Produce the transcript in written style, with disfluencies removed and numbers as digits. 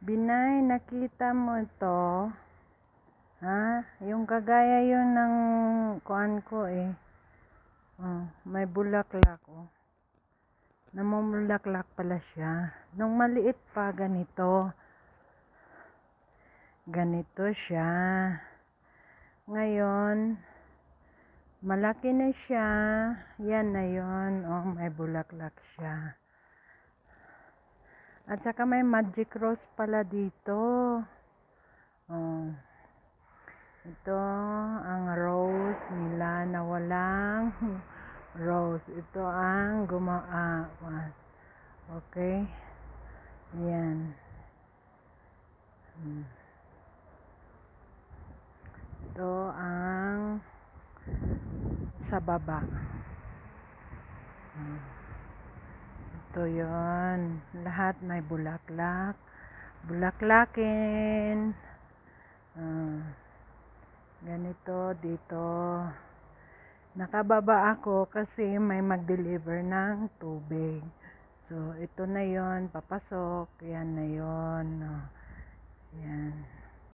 Binay, nakita mo ito? Ha? Yung kagaya yun ng kuan ko eh. Oh, may bulaklak oh. Namumulaklak pala siya. Nung maliit pa, ganito. Ganito siya. Ngayon, malaki na siya. Yan na yun. Oh, may bulaklak siya. At saka may magic rose pala dito. Oh. Ito ang rose nila na walang rose. Ito ang okay. Yan. Ito ang sa baba. Ito yun. Lahat may bulaklak. Bulaklakin. Ganito dito. Nakababa ako kasi may mag-deliver ng tubig. So, ito na yon, papasok. Yan na yon. Yan.